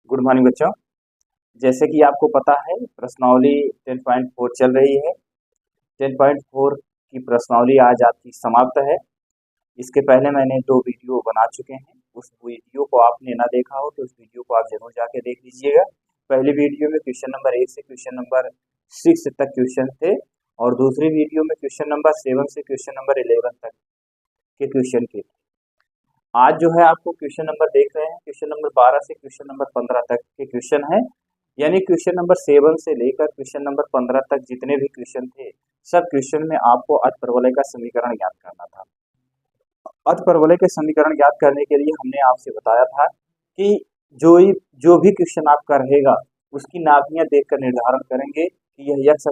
Good morning बच्चों। जैसे कि आपको पता है प्रश्नावली 10.4 चल रही है। 10.4 की प्रश्नावली आज आपकी समाप्त है। इसके पहले मैंने 2 वीडियो बना चुके हैं। उस वीडियो को आपने ना देखा हो तो उस वीडियो को आप जरूर जाके देख लीजिएगा। पहली वीडियो में क्वेश्चन नंबर 1 से क्वेश्चन नंबर 6 तक क्वेश्चन थे और दूसरी वीडियो में क्वेश्चन नंबर 7 से क्वेश्चन नंबर 11 तक के क्वेश्चन थे। आज जो है आपको क्वेश्चन नंबर देख रहे हैं, क्वेश्चन नंबर 12 से क्वेश्चन नंबर 15 तक के क्वेश्चन है। यानी क्वेश्चन नंबर 7 से लेकर क्वेश्चन नंबर 15 तक जितने भी क्वेश्चन थे, सब क्वेश्चन में आपको अतपरवलय का समीकरण ज्ञात करना था। अतपरवलय के समीकरण ज्ञात करने के लिए हमने आपसे बताया था कि जो भी क्वेश्चन आपका रहेगा उसकी नाभियां देखकर निर्धारण करेंगे कि यह x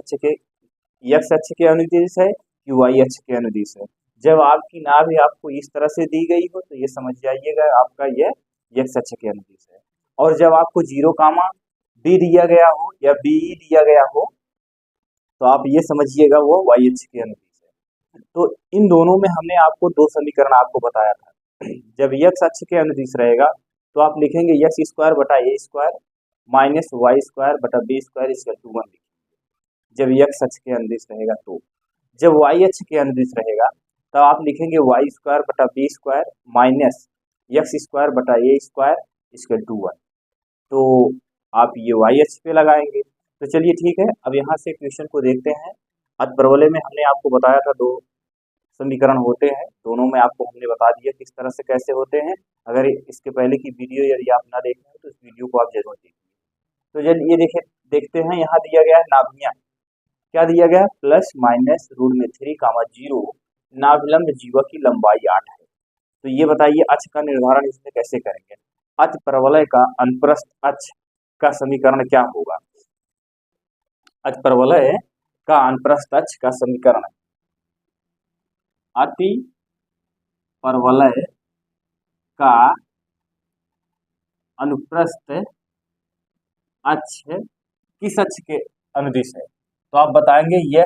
अक्ष के अनुदिश है कि y अक्ष के अनुदिश है। जब आपकी नाभि आपको इस तरह से दी गई हो तो ये समझ जाइएगा आपका यह x अक्ष के अनुदिश है। और जब आपको 0, b दिया गया हो या b दिया गया हो तो आप ये समझिएगा वो y अक्ष के अनुदिश है। तो इन दोनों में हमने आपको 2 समीकरण आपको बताया था। जब x अक्ष के अनुदिश रहेगा तो आप लिखेंगे x स्क्वायर बटा a square minus Y square बटा बी स्क्वायर इसका 2 लिखेंगे जब x अक्ष के अनुदिश रहेगा। तो जब y अक्ष के अनुदिश रहेगा तब आप लिखेंगे वाई स्क्वायर बटा B square minus X square बटा ए स्क्वायर इसका 2 तो आप ये वाई अक्ष पे लगाएंगे। तो चलिए ठीक है, अब यहाँ से क्वेश्चन को देखते हैं। अतपरवलय में हमने आपको बताया था 2 समीकरण होते हैं, दोनों में आपको हमने बता दिया किस तरह से कैसे होते हैं। अगर इसके पहले की वीडियो यदि आप ना देखें तो इस वीडियो को आप जरूर देखिए। तो चलिए देखते हैं, यहाँ दिया गया है नाभियां, क्या दिया गया है प्लस माइनस √3, 0 नाभिलंब जीवा की लंबाई 8 है। तो ये बताइए अक्ष का निर्धारण इसमें कैसे करेंगे। अतपरवलय का अनुप्रस्थ अक्ष का समीकरण क्या होगा। अतपरवलय का अनुप्रस्थ अक्ष का समीकरण अतिपरवलय का अनुप्रस्थ अक्ष किस अक्ष के अनुदिश है। तो आप बताएंगे यह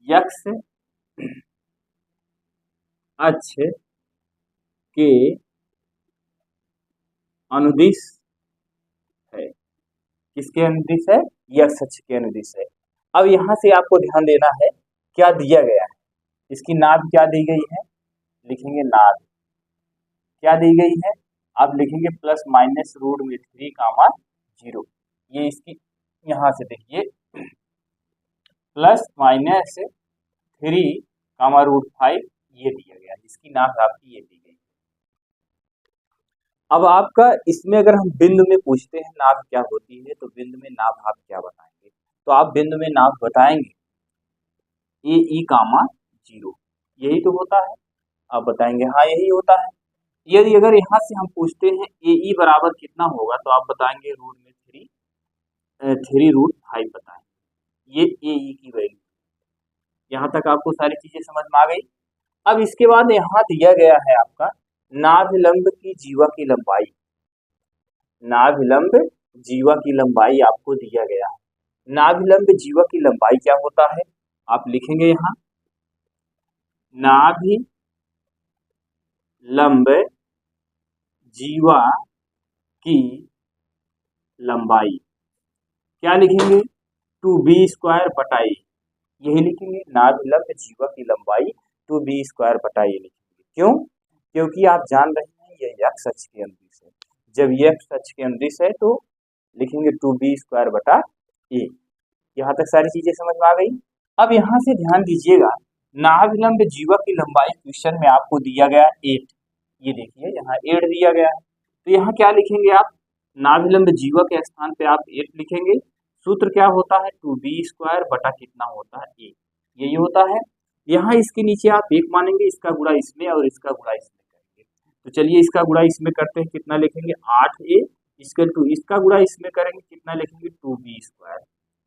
x अक्ष के अनुदिश है। किसके अनुदिश है, x अक्ष के अनुदिश है। अब यहां से आपको ध्यान देना है क्या दिया गया है, इसकी नाभ क्या दी गई है, लिखेंगे नाभ क्या दी गई है, आप लिखेंगे प्लस माइनस √3, 0। ये इसकी यहां से देखिए प्लस माइनस 3, ये दिया गया, इसकी नाभ आपकी ये दी गई। अब आपका इसमें अगर हम बिंदु में पूछते हैं नाभ क्या होती है तो बिंदु में नाभ आप क्या बताएंगे। तो आप बिंदु में नाभ बताएंगे ए 0, यही तो होता है। आप बताएंगे हाँ यही होता है। यदि अगर यहाँ से हम पूछते हैं ए बराबर कितना होगा तो आप बताएंगे √3 बताएंगे, ये ए की वैल्यू। यहाँ तक आपको सारी चीजें समझ में आ गई। अब इसके बाद यहाँ दिया गया है आपका नाभिलंब की जीवा की लंबाई। नाभिलंब जीवा की लंबाई आपको दिया गया है। नाभिलंब जीवा की लंबाई क्या होता है, आप लिखेंगे यहाँ नाभिलंब जीवा की लंबाई क्या लिखेंगे 2b² बटा a, यही लिखेंगे नाभिलंब जीवा की लंबाई 2b² बटा a लिखेंगे। क्यों, क्योंकि आप जान रहे हैं यह x अक्ष के अनुदिश है। जब ये x अक्ष के अनुदिश है तो लिखेंगे 2b² बटा a। यहाँ तक सारी चीजें समझ में आ गई। अब यहाँ से ध्यान दीजिएगा, नाभिलंब जीवा की लंबाई क्वेश्चन में आपको दिया गया 8, ये देखिए यहाँ 8 दिया गया है। तो यहाँ क्या लिखेंगे आप, नाभिलंब जीवा के स्थान पे आप 8 लिखेंगे। सूत्र क्या होता है 2b² बटा कितना होता है a, यही होता है। यहाँ इसके नीचे आप 1 मानेंगे, इसका गुणा इसमें और इसका गुणा इसमें करेंगे। तो चलिए इसका गुणा इसमें करते हैं, कितना लिखेंगे 8a इक्वल टू इसका गुणा इसमें करेंगे, कितना लिखेंगे 2b²,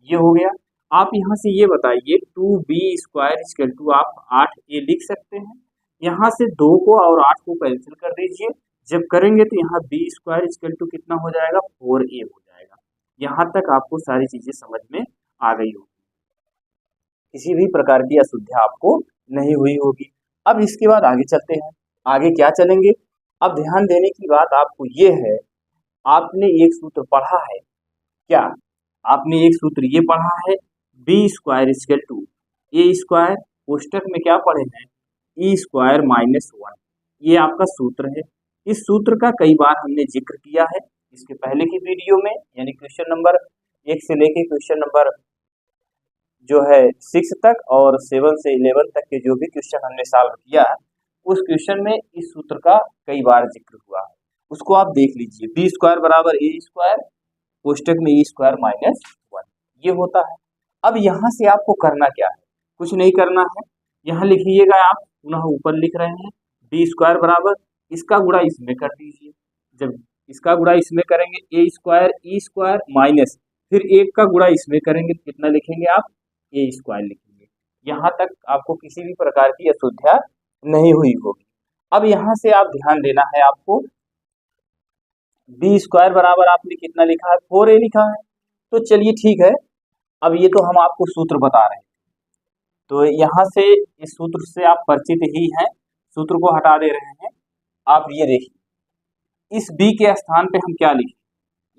ये हो गया। आप यहाँ से ये बताइए 2b² इक्वल टू आप 8a लिख सकते हैं। यहाँ से 2 को और 8 को कैंसिल कर दीजिए, जब करेंगे तो यहाँ b² इक्वल टू कितना हो जाएगा 4a हो जाएगा। यहाँ तक आपको सारी चीजें समझ में आ गई होगी, किसी भी प्रकार की अशुद्धियां आपको नहीं हुई होगी। अब इसके बाद आगे चलते हैं, आगे क्या चलेंगे। अब ध्यान देने की बात आपको ये है आपने एक सूत्र पढ़ा है क्या? आपने एक सूत्र ये पढ़ा है, B square equal to A square, कोष्टक में क्या पढ़े हैं, ई स्क्वायर माइनस वन। ये आपका सूत्र है। इस सूत्र का कई बार हमने जिक्र किया है इसके पहले की वीडियो में, यानी क्वेश्चन नंबर 1 से लेके क्वेश्चन नंबर जो है 6 तक और 7 से 11 तक के जो भी क्वेश्चन हमने सॉल्व किया है, उस क्वेश्चन में इस सूत्र का कई बार जिक्र हुआ है, उसको आप देख लीजिए। बी स्क्वायर बराबर ए स्क्वायर, कोष्टक में ई स्क्वायर माइनस वन, ये होता है। अब यहाँ से आपको करना क्या है, कुछ नहीं करना है। यहाँ लिखिएगा, आप पुनः ऊपर लिख रहे हैं बी स्क्वायर बराबर, इसका गुणा इसमें कर दीजिए। जब इसका गुणा इसमें करेंगे ए स्क्वायर ई स्क्वायर माइनस, फिर एक का गुणा इसमें करेंगे तो कितना लिखेंगे आप, ए स्क्वायर लिखेंगे। यहाँ तक आपको किसी भी प्रकार की अशुद्धियां नहीं हुई होगी। अब यहाँ से आप ध्यान देना है, आपको बी स्क्वायर बराबर आपने कितना लिखा है, 4a लिखा है। तो चलिए ठीक है, अब ये तो हम आपको सूत्र बता रहे हैं, तो यहाँ से इस सूत्र से आप परिचित ही हैं, सूत्र को हटा दे रहे हैं। आप ये देखिए, इस b के स्थान पे हम क्या लिखें,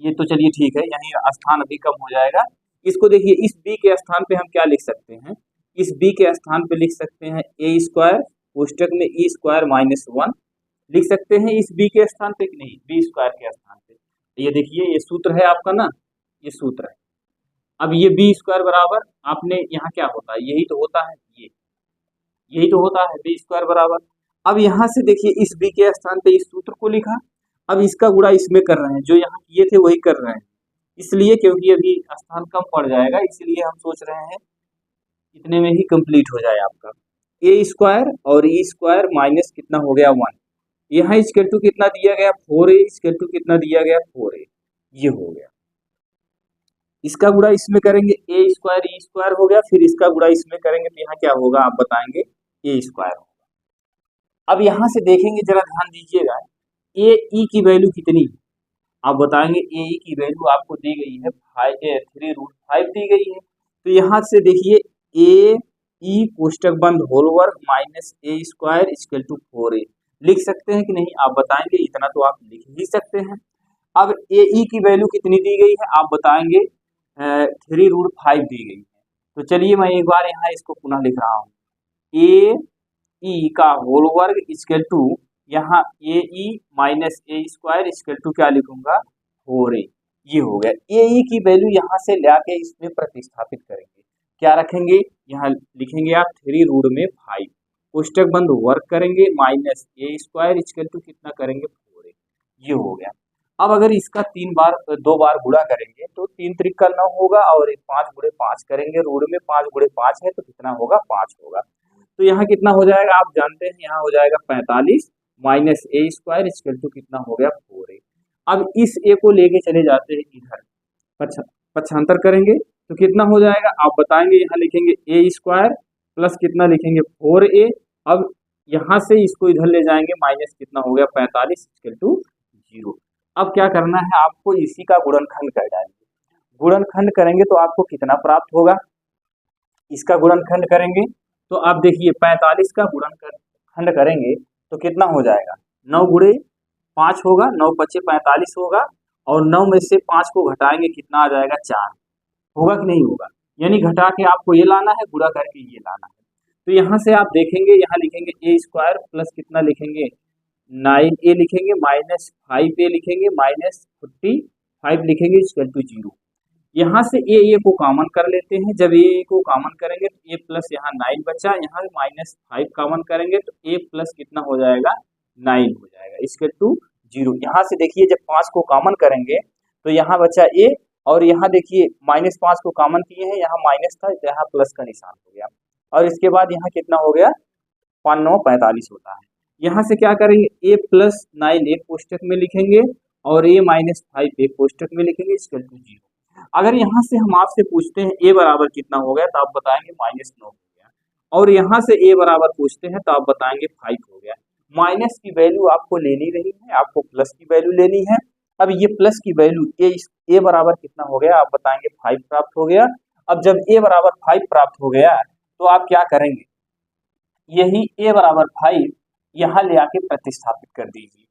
ये तो चलिए ठीक है, यहीं स्थान अभी कम हो जाएगा। इसको देखिए, इस b के स्थान पे हम क्या लिख सकते हैं, इस b के स्थान पे लिख सकते हैं ए स्क्वायर, कोष्टक में ई स्क्वायर माइनस वन लिख सकते हैं इस b के स्थान पे, कि नहीं, बी स्क्वायर के स्थान पे। ये देखिए, ये सूत्र है आपका ना, ये सूत्र है। अब ये बी स्क्वायर बराबर आपने यहाँ क्या होता है, यही तो होता है, ये यही तो होता है बी स्क्वायर बराबर। अब यहाँ से देखिए, इस b के स्थान पे इस सूत्र को लिखा, अब इसका गुणा इसमें कर रहे हैं, जो यहाँ किए थे वही कर रहे हैं, इसलिए क्योंकि अभी स्थान कम पड़ जाएगा, इसलिए हम सोच रहे हैं इतने में ही कंप्लीट हो जाए आपका। ए स्क्वायर और ई स्क्वायर माइनस कितना हो गया, वन। यहाँ इक्वल टू कितना दिया गया, 4a, इक्वल टू कितना दिया गया, 4a, ये हो गया। इसका गुणा इसमें करेंगे, ए स्क्वायर ई स्क्वायर हो गया, फिर इसका गुणा इसमें करेंगे तो यहाँ क्या होगा, आप बताएंगे, ए स्क्वायर होगा। अब यहाँ से देखेंगे, जरा ध्यान दीजिएगा, ए ई की वैल्यू कितनी है, आप बताएंगे ए ई की वैल्यू आपको दी गई है 3√5 दी गई है। तो यहाँ से देखिए, ए ई कोष्टक बंद होल वर्ग minus A square equal to 4a लिख सकते हैं कि नहीं, आप बताएंगे, इतना तो आप लिख ही सकते हैं। अब ए ई की वैल्यू कितनी दी गई है, आप बताएंगे 3√5 दी गई है। तो चलिए मैं एक बार यहाँ इसको पुनः लिख रहा हूँ, ए ई का होल वर्ग इक्वल टू, यहाँ A E minus A square equal to क्या लिखूंगा, 4a, ये हो गया। ए ई की वैल्यू यहाँ से लाके इसमें प्रतिस्थापित करेंगे, क्या रखेंगे, यहाँ लिखेंगे आप 3√5, कोष्टक बंद वर्ग करेंगे minus A square equal to कितना करेंगे, 4a, ये हो गया। अब अगर इसका 2 बार गुणा करेंगे तो 3 त्रिक का 9 होगा, और 5 गुणे 5 करेंगे, रूट में 5 गुणे 5 है तो कितना होगा, 5 होगा। तो यहाँ कितना हो जाएगा, आप जानते हैं, यहाँ हो जाएगा 45 minus A square equal to कितना हो गया, 4a। अब इस ए को लेके चले जाते हैं इधर, पक्षांतर करेंगे तो कितना हो जाएगा, आप बताएंगे, यहाँ लिखेंगे ए स्क्वायर प्लस कितना लिखेंगे, 4a। अब यहाँ से इसको इधर ले जाएंगे, माइनस कितना हो गया, 45 इक्वल टू 0। अब क्या करना है, आपको इसी का गुणनखंड कर डालेंगे। गुणनखंड करेंगे तो आपको कितना प्राप्त होगा, इसका गुणनखंड करेंगे तो आप देखिए 45 का गुणनखंड करेंगे तो कितना हो जाएगा, 9 गुणे 5 होगा, 9 पचे 45 होगा, और 9 में से 5 को घटाएंगे कितना आ जाएगा, 4 होगा कि नहीं होगा, यानी घटा के आपको ये लाना है, गुणा करके ये लाना है। तो यहाँ से आप देखेंगे, यहाँ लिखेंगे ए स्क्वायर प्लस कितना लिखेंगे, 9a लिखेंगे माइनस 5a लिखेंगे माइनस 45 लिखेंगे इक्वल टू 0। यहाँ से ए को कॉमन कर लेते हैं, जब ए को कॉमन करेंगे तो ए प्लस यहाँ 9 बचा, यहाँ माइनस 5 कॉमन करेंगे तो ए प्लस कितना हो जाएगा, 9 हो जाएगा इक्वल टू 0। यहाँ से देखिए, जब 5 को कॉमन करेंगे तो यहाँ बचा ए, और यहाँ देखिए माइनस 5 को कॉमन किए हैं, यहाँ माइनस था तो यहाँ प्लस का निशान हो गया, और इसके बाद यहाँ कितना हो गया, 5 9 45 होता है। यहाँ से क्या करेंगे, ए प्लस 9 एक कोष्टक में लिखेंगे और ए माइनस 5 एक कोष्टक में लिखेंगे इक्वल टू 0। अगर यहाँ से हम आपसे पूछते हैं ए बराबर कितना हो गया, तो आप बताएंगे माइनस 9 हो गया, और यहाँ से ए बराबर पूछते हैं तो आप बताएंगे 5 हो गया। माइनस की वैल्यू आपको लेनी नहीं है, आपको प्लस की वैल्यू लेनी है। अब ये प्लस की वैल्यू ए बराबर कितना हो गया, आप बताएंगे 5 प्राप्त हो गया। अब जब ए बराबर 5 प्राप्त हो गया तो आप क्या करेंगे, यही ए बराबर 5 यहाँ ले आके प्रतिस्थापित कर दीजिए।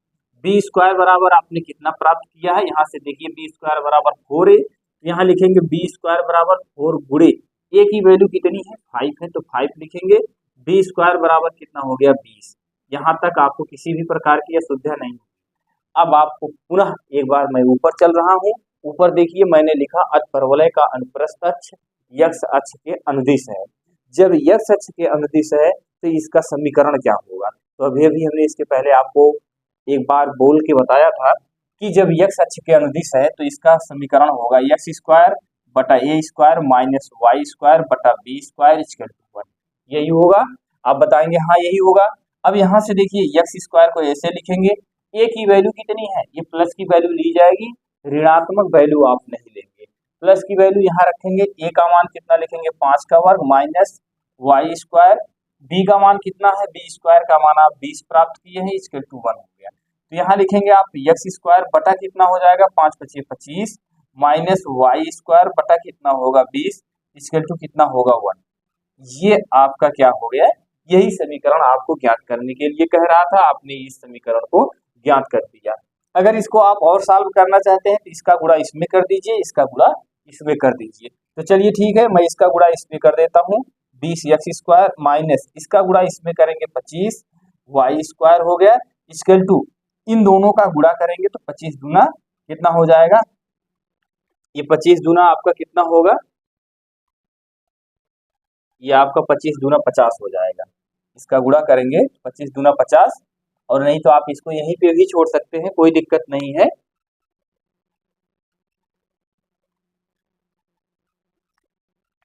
बी स्क्वायर बराबर आपने कितना प्राप्त किया है, यहाँ से देखिए बी स्क्वायर बराबर 4a, यहाँ लिखेंगे बी स्क्वायर बराबर 4 गुणे ए की वैल्यू कितनी है 5 है, तो 5 लिखेंगे, बी स्क्वायर बराबर कितना हो गया 20। यहाँ तक आपको किसी भी प्रकार की असुविधा नहीं। अब आपको पुनः एक बार मैं ऊपर चल रहा हूँ, ऊपर देखिए मैंने लिखा अतिपरवलय का अनुप्रस्थ अक्ष यक्ष अक्ष के अनुदिश है। जब यक्ष अक्ष के अनुदिश है तो इसका समीकरण क्या होगा, तो अभी अभी हमने इसके पहले आपको एक बार बोल के बताया था कि जब यक्ष अक्ष के अनुदिश है तो इसका समीकरण होगा यक्स स्क्वायर बटा A square minus Y square बटा बी स्क्वायर इक्वल टू 1। यही होगा, आप बताएंगे हाँ यही होगा। अब यहाँ से देखिए यक्स स्क्वायर को ऐसे लिखेंगे, ए की वैल्यू कितनी है, ये प्लस की वैल्यू ली जाएगी, ऋणात्मक वैल्यू आप नहीं लेंगे, प्लस की वैल्यू यहाँ रखेंगे, ए का मान कितना लिखेंगे 5 का वर्ग माइनस वाई स्क्वायर, बी का मान कितना है, बी स्क्वायर का मान आप 20 प्राप्त किए हैं, इक्वल टू 1 हो गया। तो यहाँ लिखेंगे आप एक्स स्क्वायर बटा कितना हो जाएगा 5 × 5 = 25 माइनस वाई स्क्वायर बटा कितना होगा 20 इक्वल टू कितना होगा 1। ये आपका क्या हो गया, यही समीकरण आपको ज्ञात करने के लिए कह रहा था, आपने इस समीकरण को ज्ञात कर दिया। अगर इसको आप और सॉल्व करना चाहते हैं तो इसका गुणा इसमें कर दीजिए, इसका गुणा इसमें कर दीजिए। तो चलिए ठीक है, मैं इसका गुणा इसमें कर देता हूँ, 20 एक्स स्क्वायर माइनस इसका गुणा इसमें करेंगे 25 वाई स्क्वायर हो गया इक्वल टू, इन दोनों का गुणा करेंगे तो 25 दूना कितना हो जाएगा, ये 25 दूना आपका कितना होगा, ये आपका 25 दूना 50 हो जाएगा। इसका गुणा करेंगे 25 दूना 50, और नहीं तो आप इसको यहीं पे भी छोड़ सकते हैं, कोई दिक्कत नहीं है।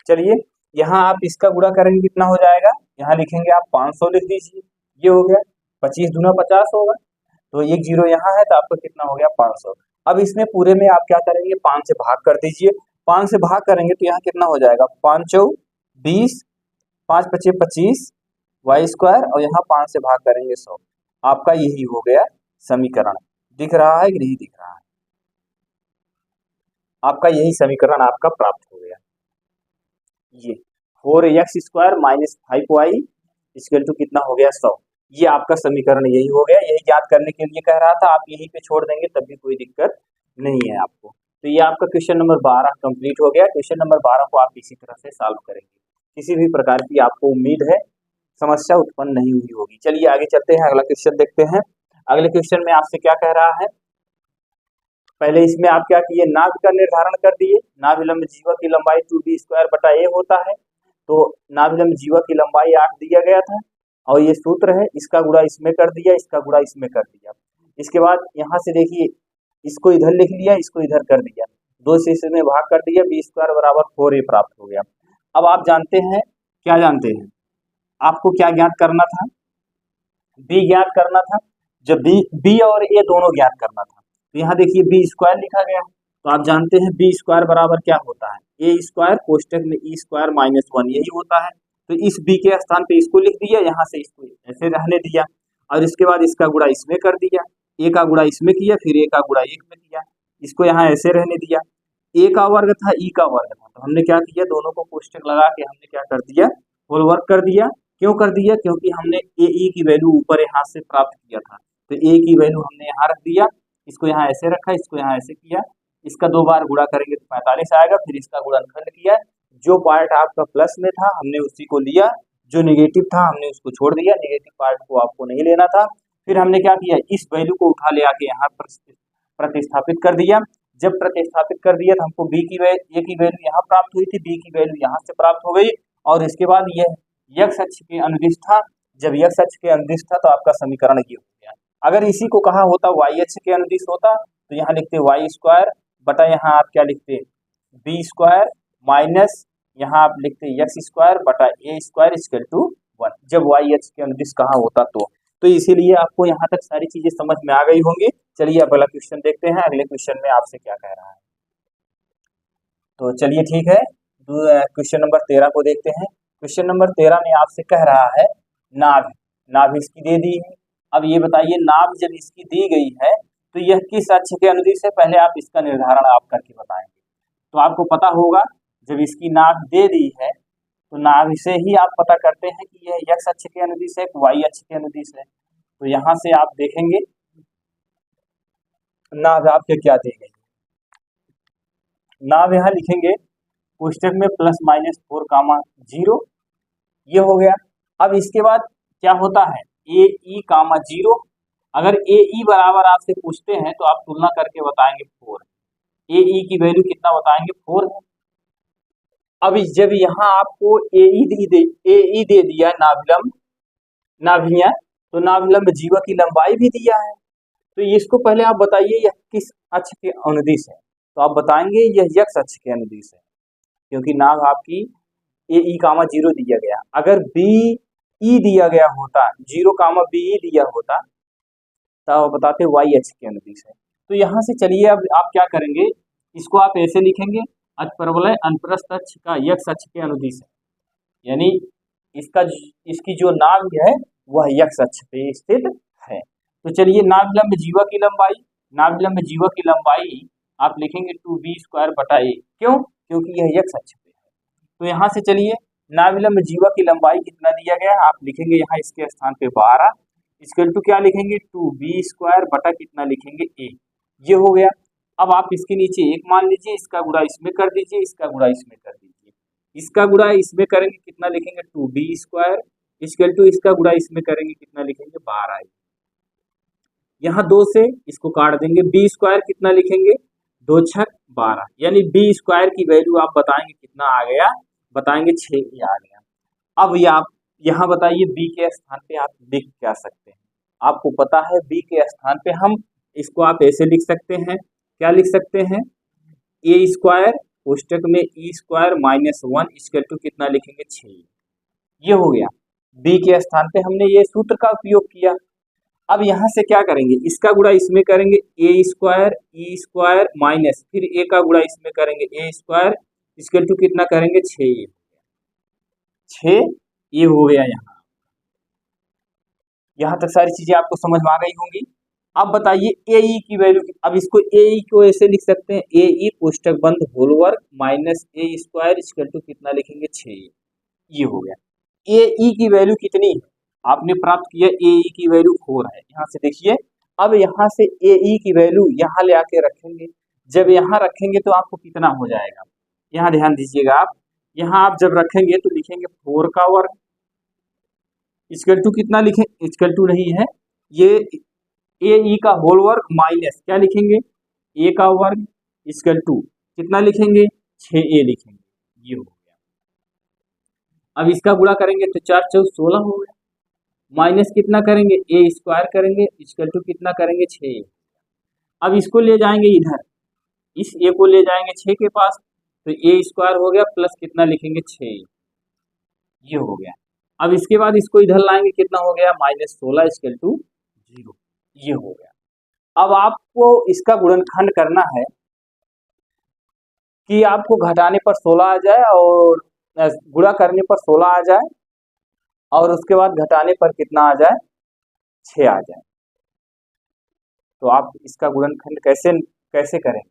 चलिए यहाँ आप इसका गुणा करेंगे कितना हो जाएगा, यहाँ लिखेंगे आप 500 लिख दीजिए, ये हो गया 25 दूना 50 होगा, तो एक जीरो यहाँ है तो आपका कितना हो गया 500। अब इसमें पूरे में आप क्या करेंगे 5 से भाग कर दीजिए, 5 से भाग करेंगे तो यहाँ कितना हो जाएगा 5 × 20 5 × 5 = 25 वाई स्क्वायर, और यहाँ 5 से भाग करेंगे 100। आपका यही हो गया समीकरण, दिख रहा है कि नहीं दिख रहा है, आपका यही समीकरण आपका प्राप्त हो गया। ये 4x² minus 5y equal to कितना हो गया 100, ये आपका समीकरण यही हो गया, यही ज्ञात करने के लिए कह रहा था, आप यहीं पे छोड़ देंगे तब भी कोई दिक्कत नहीं है आपको। तो ये आपका क्वेश्चन नंबर 12 कंप्लीट हो गया। क्वेश्चन नंबर 12 को आप इसी तरह से सॉल्व करेंगे, किसी भी प्रकार की आपको उम्मीद है समस्या उत्पन्न नहीं हुई होगी। चलिए आगे चलते हैं, अगला क्वेश्चन देखते हैं। अगले क्वेश्चन में आपसे क्या कह रहा है, पहले इसमें आप क्या किए, नाभ का निर्धारण कर दिए, नाभिलंब जीवा की लंबाई 2b² बटा a होता है, तो नाभिलंब जीवा की लंबाई 8 दिया गया था, और ये सूत्र है, इसका गुणा इसमें कर दिया, इसका गुणा इसमें कर दिया। इसके बाद यहाँ से देखिए इसको इधर लिख लिया, इसको इधर कर दिया, 2 से इसमें भाग कर दिया, b² बराबर 4a प्राप्त हो गया। अब आप जानते हैं, क्या जानते हैं, आपको क्या ज्ञात करना था, b ज्ञात करना था, जब b और a दोनों ज्ञात करना था। तो यहाँ देखिए b² लिखा गया, तो आप जानते हैं b² बराबर क्या होता है, a² कोष्टक में e² माइनस 1 यही होता है। तो इस b के स्थान पे इसको लिख दिया, यहाँ से इसको ऐसे रहने दिया, और इसके बाद इसका गुणा इसमें कर दिया, a का गुणा इसमें किया, फिर a का गुणा 1 में किया, इसको यहाँ ऐसे रहने दिया, a का वर्ग था e का वर्ग था, तो हमने क्या किया, दोनों को कोष्टक लगा के हमने क्या कर दिया, होल वर्क कर दिया। क्यों कर दिया, क्योंकि हमने ए ई की वैल्यू ऊपर यहाँ से प्राप्त किया था, तो ए की वैल्यू हमने यहाँ रख दिया, इसको यहाँ ऐसे रखा, इसको यहाँ ऐसे किया, इसका 2 बार गुणा करेंगे तो 45 आएगा, फिर इसका गुणनखंड किया, जो पार्ट आपका प्लस में था हमने उसी को लिया, जो निगेटिव था हमने उसको छोड़ दिया, निगेटिव पार्ट को आपको नहीं लेना था। फिर हमने क्या किया, इस वैल्यू को उठा ले आके यहाँ पर प्रतिस्थापित कर दिया। जब प्रतिस्थापित कर दिया तो हमको ए की वैल्यू यहाँ प्राप्त हुई थी, बी की वैल्यू यहाँ से प्राप्त हो गई, और इसके बाद यह यक्ष अक्ष के अनुदिश था, जब यक्ष अक्ष के अनुदिश था तो आपका समीकरण ये हो गया। अगर इसी को कहा होता वाई अक्ष के अनुदिश होता तो यहाँ लिखते y² बटा, यहाँ आप क्या लिखते b² माइनस यहाँ आप लिखते x² बटा a² इक्वल टू 1, जब y अक्ष के अनुदिश कहा होता तो इसीलिए आपको यहाँ तक सारी चीजें समझ में आ गई होंगी। चलिए अगला क्वेश्चन देखते हैं, अगले क्वेश्चन में आपसे क्या कह रहा है। तो चलिए ठीक है, क्वेश्चन नंबर 13 को देखते हैं। क्वेश्चन नंबर 13 में आपसे कह रहा है नाभ इसकी दे दी है। अब ये बताइए, नाभ जब इसकी दी गई है तो यह किस अक्ष के अनुदिश है, पहले आप इसका निर्धारण आप करके बताएंगे। तो आपको पता होगा, जब इसकी नाभ दे दी है तो नाभ से ही आप पता करते हैं कि यह x अक्ष के अनुदिश है, y अक्ष के अनुदिश है। तो यहाँ से आप देखेंगे नाभ आपके क्या दी गई, नाभ यहाँ लिखेंगे कोष्टक में +-4, ये हो गया। अब इसके बाद क्या होता है, ए ई कामा 0। अगर ए ई बराबर आपसे पूछते हैं तो आप तुलना करके बताएंगे 4, ए ई की वैल्यू कितना बताएंगे 4 है। अब जब यहाँ आपको ए ई दे दिया नाभियां, तो नाभिलंब जीवा की लंबाई भी दिया है, तो इसको पहले आप बताइए यह किस अक्ष के अनुदिश है, तो आप बताएंगे यह x अक्ष के अनुदिश है, क्योंकि नाभ आपकी ए ई कामा 0 दिया गया। अगर बी ई दिया गया होता, 0 कामा बी ई दिया होता, तब आप बताते y अक्ष के अनुदिश है। तो यहाँ से चलिए अब आप क्या करेंगे, इसको आप ऐसे लिखेंगे, अतिपरवलय अनुप्रस्थ अक्ष का x अक्ष के अनुदिश है, यानी इसकी जो नाभ है वह x अक्ष पे स्थित है। तो चलिए नाभिलंब जीवा की लंबाई, नाभिलंब जीवा की लंबाई आप लिखेंगे 2b² क्यों, क्योंकि यह x अक्ष पे है। तो यहाँ से चलिए नाभिलंब जीवा की लंबाई कितना दिया गया है, आप लिखेंगे यहाँ इसके स्थान पे 12 इक्वल टू क्या लिखेंगे 2b² कितना लिखेंगे a, ये हो गया। अब आप इसके नीचे 1 मान लीजिए, इसका गुणा इसमें कर दीजिए, इसका गुणा इसमें कर दीजिए, इसका गुणा इसमें करेंगे कितना लिखेंगे 2b² इक्वल टू इसका गुणा इसमें करेंगे कितना लिखेंगे 12। यहाँ 2 से इसको काट देंगे, b² कितना लिखेंगे 2 छक 12, यानी b² की वैल्यू आप बताएंगे कितना आ गया, बताएंगे 6 आ गया। अब ये आप यहाँ बताइए b के स्थान पे आप लिख क्या सकते हैं, आपको पता है b के स्थान पे हम इसको आप ऐसे लिख सकते हैं, क्या लिख सकते हैं a² कोष्टक में e² -1 इक्वल टू कितना लिखेंगे 6, ये हो गया। b के स्थान पे हमने ये सूत्र का उपयोग किया। अब यहाँ से क्या करेंगे, इसका गुणा इसमें करेंगे a² e² माइनस फिर a का गुणा इसमें करेंगे a² इक्वल टू कितना करेंगे 6, 6 ये हो गया। यहाँ तक सारी चीजें आपको समझ में आ गई होंगी। अब बताइए ए ई की वैल्यू, अब इसको ए ई को ऐसे लिख सकते हैं ए ई कोष्टक बंद होल वर्ग माइनस a² इक्वल टू कितना लिखेंगे 6, ये हो गया। ए ई की वैल्यू कितनी है आपने प्राप्त किया, ए ई की वैल्यू 4 है, यहाँ से देखिए। अब यहाँ से ए ई की वैल्यू यहाँ ले आके रखेंगे, जब यहाँ रखेंगे तो आपको कितना हो जाएगा, यहाँ ध्यान दीजिएगा आप, यहाँ आप जब रखेंगे तो लिखेंगे 4 का वर्ग इक्वल टू कितना लिखें, इक्वल टू नहीं है ये ए ई का होल वर्ग माइनस क्या लिखेंगे ए का वर्ग इक्वल टू कितना लिखेंगे 6a लिखेंगे, ये हो गया। अब इसका गुणा करेंगे तो 4 4 16 हो गया, माइनस कितना करेंगे a² करेंगे इक्वल टू कितना करेंगे 6। अब इसको ले जाएंगे इधर, इस a को ले जाएंगे 6 के पास, तो a² हो गया प्लस कितना लिखेंगे 6, ये हो गया। अब इसके बाद इसको इधर लाएंगे कितना हो गया -16 इक्वल टू 0, ये हो गया। अब आपको इसका गुणनखंड करना है कि आपको घटाने पर 16 आ जाए और गुणा करने पर 16 आ जाए और उसके बाद घटाने पर कितना आ जाए 6 आ जाए। तो आप इसका गुणनखंड कैसे करेंगे,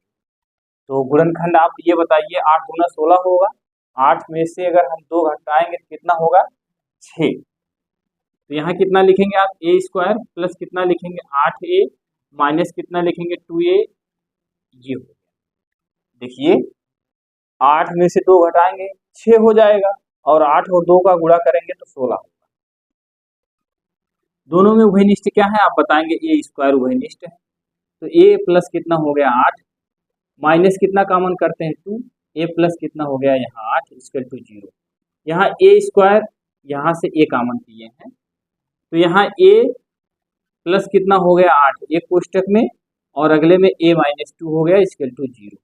तो गुणनखंड आप ये बताइए 8 दूना 16 होगा, 8 में से अगर हम 2 घटाएंगे तो कितना होगा 6, तो यहाँ कितना लिखेंगे आप a² प्लस कितना लिखेंगे 8a माइनस कितना लिखेंगे 2a, ये हो गया। देखिए 8 में से 2 घटाएंगे 6 हो जाएगा और 8 और 2 का गुणा करेंगे तो 16 होगा। दोनों में उभयनिष्ठ क्या है आप बताएंगे a² उभयनिष्ठ है, तो a प्लस कितना हो गया 8 माइनस कितना कॉमन करते हैं 2, a प्लस कितना हो गया यहाँ 8 इक्वल टू 0, यहाँ a² यहाँ से a कॉमन किए हैं, तो यहाँ a प्लस कितना हो गया 8 एक कोष्टक में और अगले में a -2 हो गया इक्वल टू 0,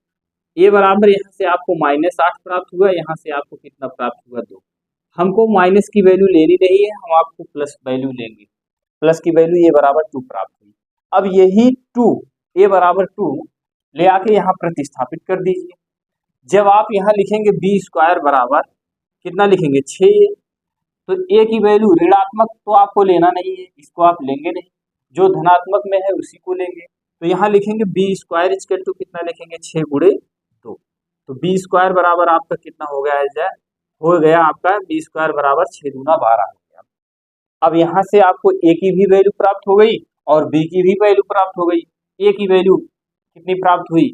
a बराबर यहाँ से आपको -8 प्राप्त हुआ, यहाँ से आपको कितना प्राप्त हुआ 2। हमको माइनस की वैल्यू लेनी नहीं है, हम आपको प्लस वैल्यू लेंगे, प्लस की वैल्यू a बराबर 2 प्राप्त हुई। अब यही 2 a बराबर 2 ले आके यहाँ प्रतिस्थापित कर दीजिए। जब आप यहाँ लिखेंगे b² बराबर कितना लिखेंगे 6, तो a की वैल्यू ऋणात्मक तो आपको लेना नहीं है, इसको आप लेंगे नहीं, जो धनात्मक में है उसी को लेंगे। तो यहाँ लिखेंगे b² इक्वल टू कितना लिखेंगे 6 गुणे 2, तो b² बराबर आपका कितना हो गया आपका b² बराबर 6 दूना 12 हो गया। अब यहाँ से आपको a की भी वैल्यू प्राप्त हो गई और b की भी वैल्यू प्राप्त हो गई। a की वैल्यू कितनी प्राप्त हुई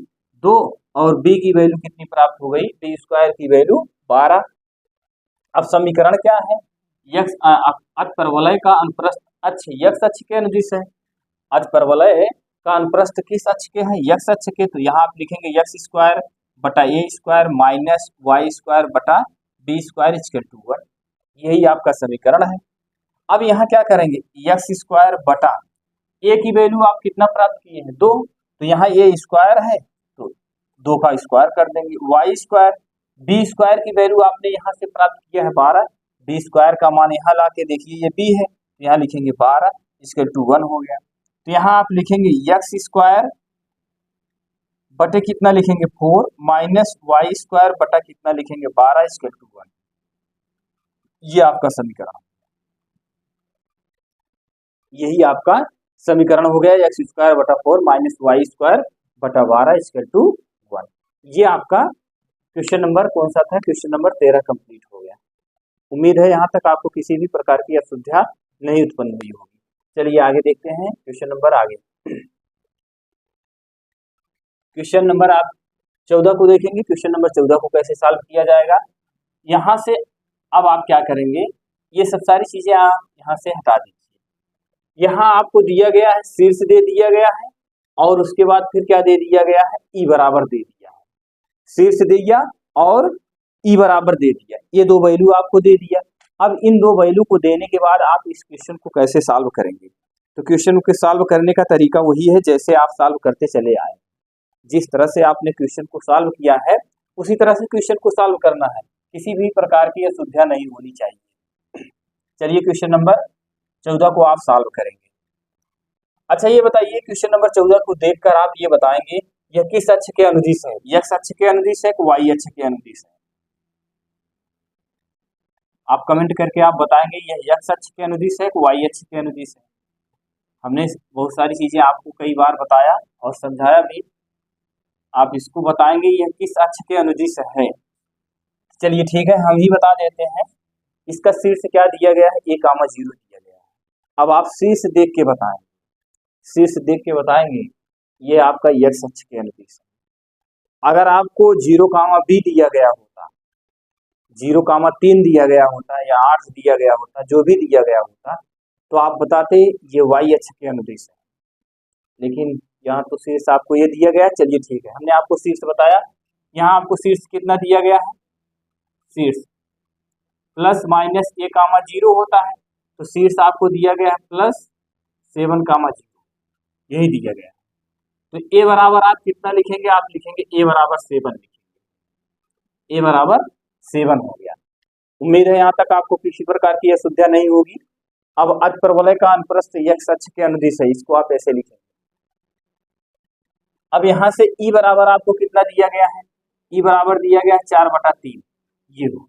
2 और b की वैल्यू कितनी प्राप्त हो गई b स्क्वायर की वैल्यू 12। अब समीकरण क्या है यक्स अतपरवलय का अनुप्रस्थ अक्ष यक्स अक्ष के अनुदिश है। अतपरवलय का अनुप्रस्थ किस अक्ष के है यक्स अक्ष के, तो यहाँ आप लिखेंगे यक्स स्क्वायर बटा A square minus Y square बटा बी स्क्वायर इक्वल टू 1। यही आपका समीकरण है। अब यहाँ क्या करेंगे यक्स स्क्वायर बटा ए की वैल्यू आप कितना प्राप्त किए हैं 2, तो यहाँ ए स्क्वायर है तो 2 का स्क्वायर कर देंगे, वाई स्क्वायर बी स्क्वायर की वैल्यू आपने यहाँ से प्राप्त किया है 12, बी स्क्वायर का मान यहाँ ला के देखिए ये बी है, तो यहाँ लिखेंगे 12 इसके 1 हो गया। तो यहाँ आप लिखेंगे यक्स स्क्वायर बटे कितना लिखेंगे 4 माइनस वाई स्क्वायर बटा कितना लिखेंगे 12 इसके 1। ये आपका समीकरण, यही आपका समीकरण हो गया एक्स स्क्वायर बटा 4 माइनस वाई स्क्वायर बटा 12 इसके 1। ये आपका क्वेश्चन नंबर कौन सा था क्वेश्चन नंबर 13 कंप्लीट हो गया। उम्मीद है यहाँ तक आपको किसी भी प्रकार की असुविधा नहीं उत्पन्न हुई होगी। चलिए आगे देखते हैं क्वेश्चन नंबर आगे। क्वेश्चन नंबर आप 14 को देखेंगे। क्वेश्चन नंबर 14 को कैसे सॉल्व किया जाएगा, यहाँ से अब आप क्या करेंगे ये सब सारी चीजें आप यहाँ से हटा दीजिए। यहाँ आपको दिया गया है शीर्ष दे दिया गया है और उसके बाद फिर क्या दे दिया गया है ई बराबर दे दिया है, शीर्ष दे दिया और ई बराबर दे दिया, ये 2 वैल्यू आपको दे दिया। अब इन 2 वैल्यू को देने के बाद आप इस क्वेश्चन को कैसे सॉल्व करेंगे, तो क्वेश्चन को सॉल्व करने का तरीका वही है जैसे आप सॉल्व करते चले आए। जिस तरह से आपने क्वेश्चन को सॉल्व किया है उसी तरह से क्वेश्चन को सॉल्व करना है, किसी भी प्रकार की असुविधा नहीं होनी चाहिए। चलिए क्वेश्चन नंबर 14 को आप सॉल्व करेंगे। अच्छा ये बताइए क्वेश्चन नंबर 14 को देखकर आप ये बताएंगे यह किस अक्ष के अनुदिश है, एक्स अक्ष के अनुदिश है कि वाई अक्ष के अनुदिश है। आप कमेंट करके आप बताएंगे यह एक्स अक्ष के अनुदिश है कि वाई अक्ष के अनुदिश है। हमने बहुत सारी चीजें आपको कई बार बताया और समझाया भी, आप इसको बताएंगे यह किस अक्ष के अनुदिश है। चलिए ठीक है हम ही बता देते हैं। इसका शीर्ष क्या दिया गया है a,0 दिया गया है। अब आप शीर्ष देख के बताएंगे, शीर्ष देख के बताएंगे ये आपका एक्स अक्ष के अनुदिश है। अगर आपको 0,b दिया गया होता, 0,3 दिया गया होता या 8 दिया गया होता, जो भी दिया गया होता तो आप बताते ये वाई अक्ष के अनुदिश है, लेकिन यहाँ तो शीर्ष आपको ये दिया गया। चलिए ठीक है हमने आपको शीर्ष बताया। यहाँ आपको शीर्ष कितना दिया गया है, शीर्ष प्लस माइनस a,0 होता है, तो शीर्ष आपको दिया गया है +7,0, यही दिया गया है। तो a बराबर आप कितना लिखेंगे, आप लिखेंगे a बराबर 7 लिखेंगे, a बराबर 7 हो गया। उम्मीद है यहाँ तक आपको किसी प्रकार की असुविधा नहीं होगी। अब अतपरवलय का अनुप्रस्थ एक्स अक्ष के अनुदिश है, इसको आप ऐसे लिखेंगे। अब यहाँ से ई बराबर आपको कितना दिया गया है, ई बराबर दिया गया है 4/3 ये हो।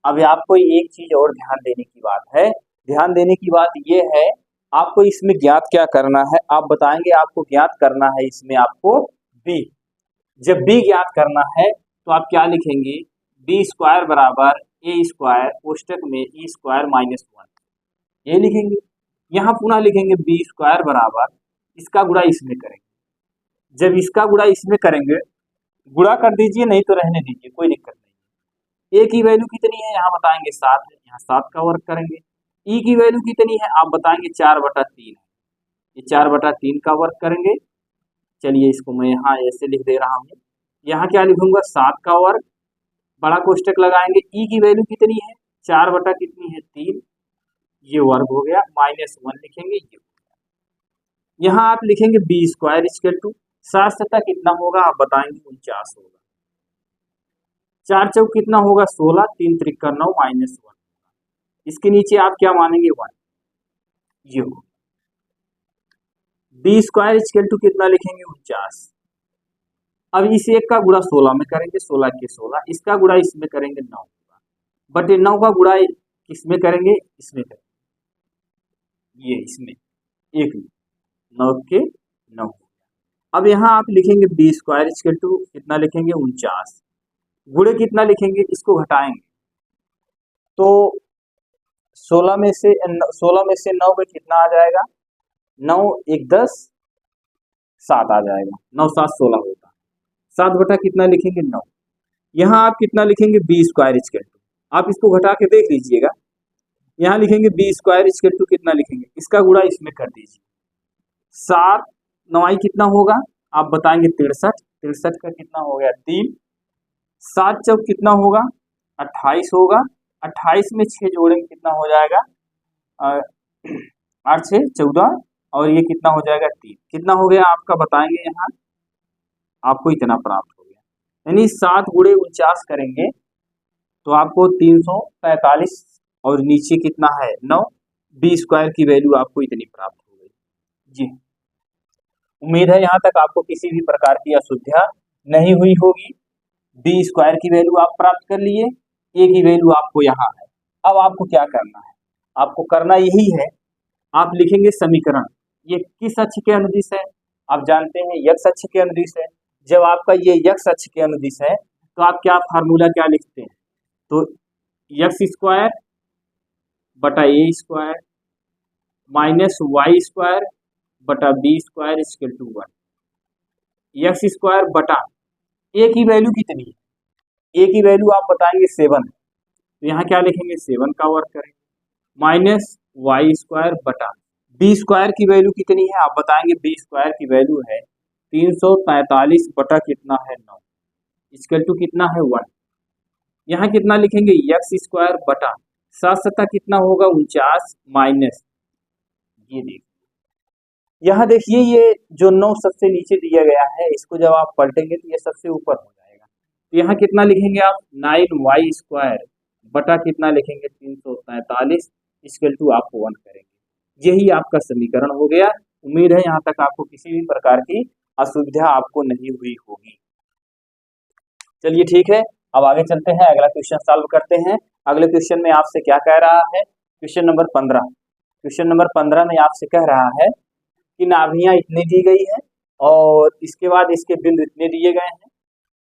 अब आपको एक चीज और ध्यान देने की बात है, ध्यान देने की बात ये है आपको इसमें ज्ञात क्या करना है, आप बताएंगे आपको ज्ञात करना है इसमें आपको b। जब b ज्ञात करना है तो आप क्या लिखेंगे b स्क्वायर बराबर a स्क्वायर कोष्टक में e स्क्वायर -1 ये लिखेंगे। यहाँ पुनः लिखेंगे b स्क्वायर बराबर इसका गुणा इसमें करेंगे। जब इसका गुणा इसमें करेंगे, गुणा कर दीजिए नहीं तो रहने दीजिए कोई दिक्कत नहीं। a की वैल्यू कितनी है यहाँ बताएंगे 7 है, यहाँ 7 का वर्ग करेंगे। e की वैल्यू कितनी है आप बताएंगे 4/3 है, ये 4/3 का वर्ग करेंगे। चलिए इसको मैं यहाँ ऐसे लिख दे रहा हूँ, यहाँ क्या लिखूंगा 7 का वर्ग बड़ा कोष्टक लगाएंगे। e की वैल्यू कितनी है 4/3 ये वर्ग हो गया -1 लिखेंगे ये। यहाँ आप लिखेंगे b स्क्वायर इक्वल टू 7 कितना होगा आप बताएंगे 49 होगा, 4 चौक कितना होगा 16, 3 त्रिक 9 -1, इसके नीचे आप क्या मानेंगे 1 ये हो। b स्क्वायर इक्वल टू कितना लिखेंगे 49। अब इस एक का गुणा 16 में करेंगे, 16 के 16, इसका गुणा इसमें करेंगे 9 बटे 9 का गुणा किसमें करेंगे इसमें करेंगे, ये इसमें 1 9 के 9। अब यहाँ आप लिखेंगे b स्क्वायर इक्वल टू कितना लिखेंगे 49, गुणे कितना लिखेंगे इसको घटाएंगे तो 16 में से 9 में कितना आ जाएगा 9 1 10 7 आ जाएगा, 9 7 16 होता है। 7 बटा कितना लिखेंगे 9। यहाँ आप कितना लिखेंगे बी स्क्वायर इक्वल टू, आप इसको घटा के देख लीजिएगा, यहाँ लिखेंगे बी स्क्वायर इक्वल टू कितना लिखेंगे, इसका गुणा इसमें कर दीजिए। 7 9 कितना होगा आप बताएंगे 63, 63 का कितना हो गया 3, 7 चौक कितना होगा 28 होगा, 28 में 6 जोड़ेंगे कितना हो जाएगा 8 6 14, और ये कितना हो जाएगा 3, कितना हो गया आपका बताएंगे, यहाँ आपको इतना प्राप्त हो गया। यानी 7 गुणे 49 करेंगे तो आपको 343, और नीचे कितना है 9, बी स्क्वायर की वैल्यू आपको इतनी प्राप्त हो गई जी। उम्मीद है यहाँ तक आपको किसी भी प्रकार की असुविधा नहीं हुई होगी। बी स्क्वायर की वैल्यू आप प्राप्त कर लिए, ए की वैल्यू आपको यहाँ है। अब आपको क्या करना है, आपको करना यही है, आप लिखेंगे समीकरण, ये किस अक्ष के अनुदिश है, आप जानते हैं यक्ष अक्ष के अनुदिश है। जब आपका ये यक्ष अक्ष के अनुदिश है तो आप क्या फार्मूला क्या लिखते हैं, तो यक्स स्क्वायर बटा A square minus Y square बटा B square equal to 1। X square बटा ए की वैल्यू कितनी है, ए की वैल्यू आप बताएंगे 7, तो यहाँ क्या लिखेंगे 7 का वर्ग करेंगे, माइनस वाई स्क्वायर बटा बी स्क्वायर की वैल्यू कितनी है आप बताएंगे, बी स्क्वायर की वैल्यू है 343 बटा कितना है 9 इक्वल टू कितना है 1। यहाँ कितना लिखेंगे यक्स स्क्वायर बटा 7 सत्ता कितना होगा 49 माइनस, ये देखिए यहाँ देखिए ये जो 9 सबसे नीचे दिया गया है, इसको जब आप पलटेंगे तो ये सबसे ऊपर हो जाएगा, तो यहाँ कितना लिखेंगे आप 9y स्क्वायर बटा कितना लिखेंगे 343 इक्वल टू आप 1 करेंगे। यही आपका समीकरण हो गया। उम्मीद है यहाँ तक आपको किसी भी प्रकार की असुविधा आपको नहीं हुई होगी। चलिए ठीक है, अब आगे चलते हैं, अगला क्वेश्चन सॉल्व करते हैं। अगले क्वेश्चन में आपसे क्या कह रहा है, क्वेश्चन नंबर 15। क्वेश्चन नंबर 15 में आपसे कह रहा है कि नाभियां इतनी दी गई है और इसके बाद इसके बिंदु इतने दिए गए हैं,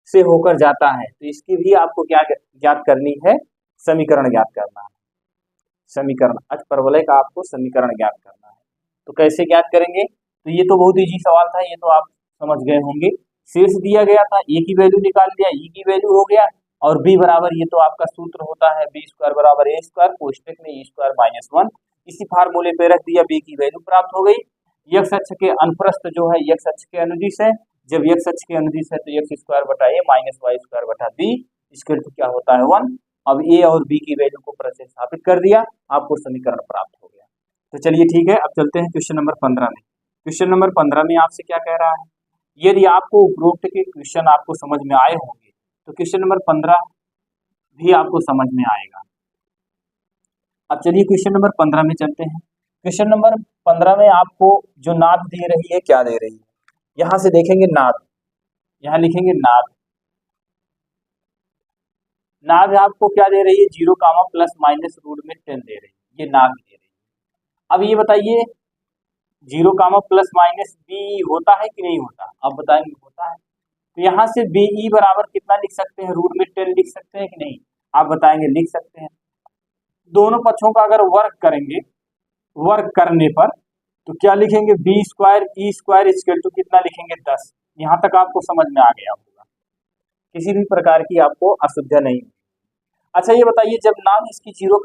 से होकर जाता है, तो इसकी भी आपको क्या ज्ञात करनी है, समीकरण ज्ञात करना है। समीकरण अचपरवलय का आपको समीकरण ज्ञात करना है, तो कैसे ज्ञात करेंगे, तो ये तो बहुत इजी सवाल था, ये तो आप समझ गए होंगे। शीर्ष दिया गया था, ए की वैल्यू निकाल लिया, ई की वैल्यू हो गया, और बी बराबर ये तो आपका सूत्र होता है बी स्क्वायर बराबर ए स्क्वायर, कोष्टक में ई स्क्वायर माइनस 1, इसी फार्मूले पे रख दिया, बी की वैल्यू प्राप्त हो गई। यक्ष अक्ष के अनुप्रस्थ जो है यक्ष अक्ष के अनुदिश है, जब यक्ष अक्ष के अनुदिश है तो यक्स स्क्वायर बटा ए माइनस वाई स्क्वायर बटा बी इसके तो क्या होता है 1। अब ए और बी की वैल्यू को प्रतिस्थापित कर दिया, आपको समीकरण प्राप्त हो गया। तो चलिए ठीक है, अब चलते हैं क्वेश्चन नंबर 15 में। क्वेश्चन नंबर 15 में आपसे क्या कह रहा है, यदि आपको उपरोक्त के क्वेश्चन आपको समझ में आए होंगे तो क्वेश्चन नंबर 15 भी आपको समझ में आएगा। अब चलिए क्वेश्चन नंबर 15 में चलते हैं। क्वेश्चन नंबर 15 में आपको जो नाद दे रही है, क्या दे रही है, यहां से देखेंगे नाद, यहां लिखेंगे नाद। नाद आपको क्या दे रही है, 0 प्लस माइनस रूट में 10 दे रही है, ये नाद दे रही है। अब ये बताइए 0 प्लस माइनस बी होता है कि नहीं होता, अब बताएंगे होता है, तो यहाँ से बी ई बराबर कितना लिख सकते हैं, रूट में 10 लिख सकते हैं कि नहीं, आप बताएंगे लिख सकते हैं। दोनों पक्षों का अगर वर्ग करेंगे, वर्ग करने पर तो क्या लिखेंगे, B square E square equal to कितना लिखेंगे 10। यहाँ तक आपको समझ में आ गया होगा, किसी भी प्रकार की आपको असुविधा नहीं। अच्छा ये बताइए, जब नाम इसकी 0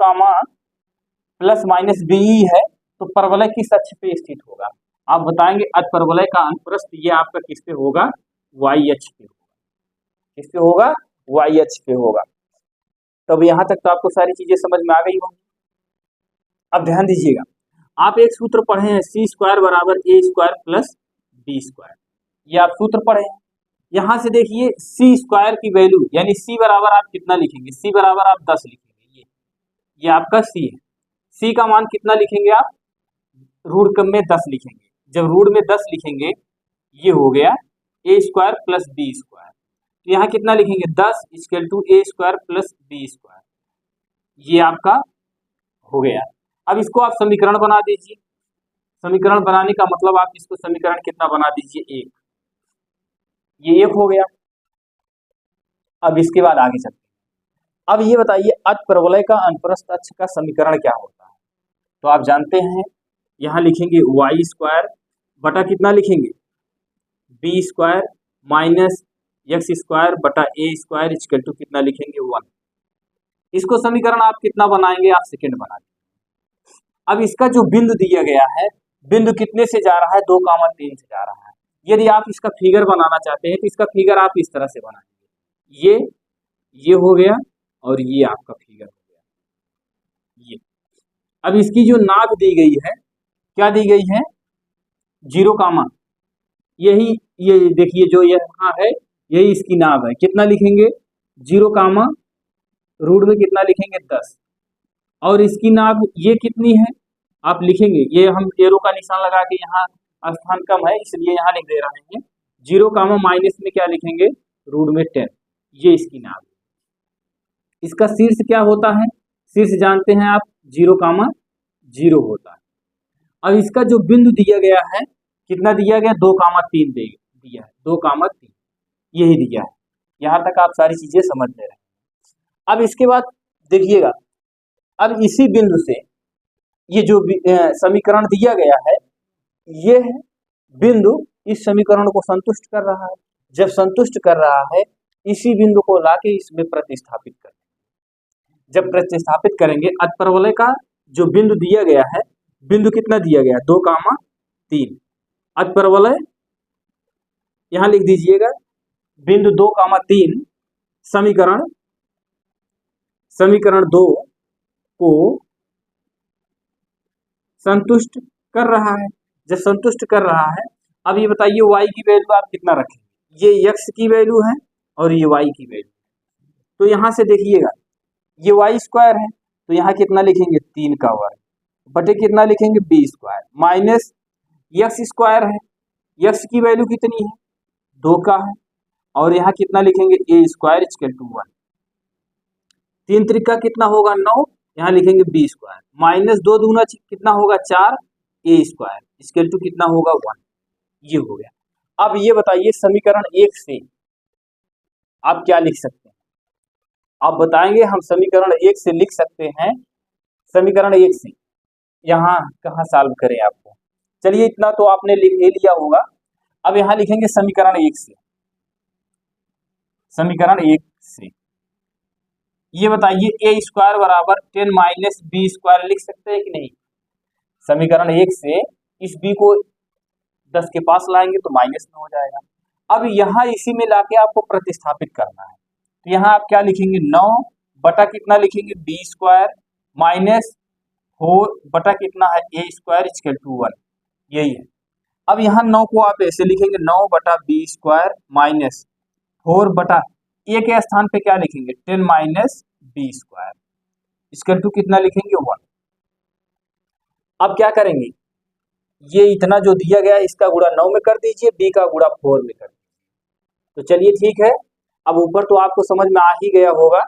प्लस माइनस बी है तो परवलय किस अक्ष पे स्थित होगा, आप बताएंगे परवलय का अनुप्रस्थ ये आपका किस पे होगा, वाई अक्ष पे होगा। किस पे होगा, वाई अक्ष पे होगा। तब यहाँ तक तो आपको सारी चीजें समझ में आ गई होंगी। अब ध्यान दीजिएगा, आप एक सूत्र पढ़े हैं सी स्क्वायर बराबर ए स्क्वायर प्लस बी स्क्वायर, ये आप सूत्र पढ़े हैं। यहाँ से देखिए सी स्क्वायर की वैल्यू यानी सी बराबर आप कितना लिखेंगे, सी बराबर आप 10 लिखेंगे, ये आपका सी है। सी का मान कितना लिखेंगे आप, रूट कम में 10 लिखेंगे। जब रूट में 10 लिखेंगे ये हो गया A square plus B square, तो यहाँ कितना लिखेंगे 10 equal to A square plus B square, ये आपका हो गया। अब इसको आप समीकरण बना दीजिए। समीकरण बनाने का मतलब आप इसको समीकरण कितना बना दीजिए, 1, ये 1 हो गया। अब इसके बाद आगे चलते हैं। अब ये बताइए अतपरवलय का अनुप्रस्थ अक्ष का समीकरण क्या होता है, तो आप जानते हैं यहाँ लिखेंगे वाई स्क्वायर बटा कितना लिखेंगे B square minus X square बटा ए स्क्वायर इक्वल टू कितना लिखेंगे 1। इसको समीकरण आप कितना बनाएंगे, आप सेकेंड बना देंगे। अब इसका जो बिंदु दिया गया है, बिंदु कितने से जा रहा है, 2,3 से जा रहा है। यदि आप इसका फिगर बनाना चाहते हैं तो इसका फिगर आप इस तरह से बनाएंगे, ये हो गया और ये आपका फिगर हो गया ये। अब इसकी जो नाप दी गई है, क्या दी गई है, 0, यही ये देखिए जो यहाँ है यही इसकी नाप है। कितना लिखेंगे, 0, रूट में कितना लिखेंगे 10, और इसकी नाप ये कितनी है आप लिखेंगे, ये हम एरो का निशान लगा के यहाँ स्थान कम है इसलिए यहाँ लिख दे रहे हैं 0, माइनस में क्या लिखेंगे रूट में 10, ये इसकी नाप। इसका शीर्ष क्या होता है, शीर्ष जानते हैं आप 0, होता है। अब इसका जो बिंदु दिया गया है कितना दिया गया, 2, 3 दिया है, 2, 3 यही दिया है। यहाँ तक आप सारी चीजें समझ ले रहे हैं। अब इसके बाद देखिएगा, अब इसी बिंदु से ये जो समीकरण दिया गया है, ये बिंदु इस समीकरण को संतुष्ट कर रहा है। जब संतुष्ट कर रहा है, इसी बिंदु को लाके इसमें प्रतिस्थापित करें। जब प्रतिस्थापित करेंगे, अधपरवलय का जो बिंदु दिया गया है, बिंदु कितना दिया गया, 2, 3। अधपरवलय यहां लिख दीजिएगा, बिंदु 2, 3 समीकरण 2 को संतुष्ट कर रहा है। जब संतुष्ट कर रहा है, अब ये बताइए y की वैल्यू आप कितना रखेंगे, ये x की वैल्यू है और ये y की वैल्यू। तो यहां से देखिएगा, ये y स्क्वायर है तो यहाँ कितना लिखेंगे 3 का वर्ग बटे कितना लिखेंगे b square minus x square है, x की वैल्यू कितनी है 2 का है, और यहाँ कितना लिखेंगे a स्क्वायर इक्वल टू 1। 3 त्रिका कितना होगा 9, यहाँ लिखेंगे b स्क्वायर माइनस 2 दूना कितना होगा 4, a स्क्वायर इक्वल टू कितना होगा 1। ये हो गया। अब ये बताइए समीकरण 1 से आप क्या लिख सकते हैं, आप बताएंगे हम समीकरण 1 से लिख सकते हैं। समीकरण 1 से यहाँ कहाँ सॉल्व करें आपको, चलिए इतना तो आपने लिख लिया होगा। अब यहाँ लिखेंगे समीकरण 1 से, समीकरण 1 से ये बताइए a स्क्वायर बराबर 10 माइनस बी स्क्वायर लिख सकते हैं कि नहीं। समीकरण 1 से इस b को 10 के पास लाएंगे तो माइनस में हो जाएगा। अब यहाँ इसी में लाके आपको प्रतिस्थापित करना है, तो यहाँ आप क्या लिखेंगे 9 बटा कितना लिखेंगे बी स्क्वायर माइनस 4 बटा कितना है a स्क्वायर इक्वल टू 1, यही है। अब यहाँ 9 को आप ऐसे लिखेंगे 9 बटा बी स्क्वायर माइनस 4 बटा a के स्थान पे क्या लिखेंगे 10 minus B square equal to कितना लिखेंगे 1। अब क्या करेंगे, ये इतना जो दिया गया है इसका गुणा 9 में कर दीजिए, b का गुणा 4 में कर दीजिए। तो चलिए ठीक है, अब ऊपर तो आपको समझ में आ ही गया होगा।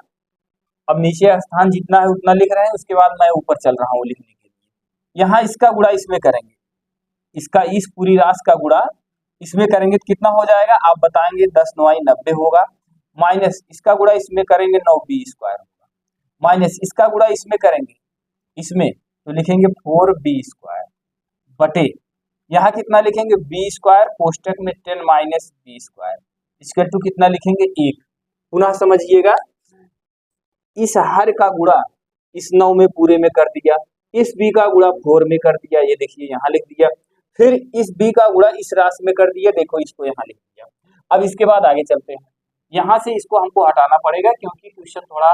अब नीचे स्थान जितना है उतना लिख रहे हैं, उसके बाद मैं ऊपर चल रहा हूँ लिखने के लिए। यहाँ इसका गुणा इसमें करेंगे, इसका इस पूरी राशि का गुणा इसमें करेंगे तो कितना हो जाएगा आप बताएंगे 10 9 90 होगा, माइनस इसका गुणा इसमें करेंगे 9 बी स्क्वायर होगा, माइनस इसका गुणा इसमें करेंगे इसमें तो लिखेंगे 4 बी स्क्वायर बटे यहाँ कितना लिखेंगे बी स्क्वायर कोष्टक में 10 minus B square equal to कितना लिखेंगे 1। पुनः समझिएगा, इस हर का गुणा इस 9 में पूरे में कर दिया, इस b का गुणा 4 में कर दिया, ये देखिए यहाँ लिख दिया, फिर इस b का गुणा इस राशि में कर दिया, देखो इसको यहाँ लिख दिया। अब इसके बाद आगे चलते हैं, यहाँ से इसको हमको हटाना पड़ेगा क्योंकि क्वेश्चन थोड़ा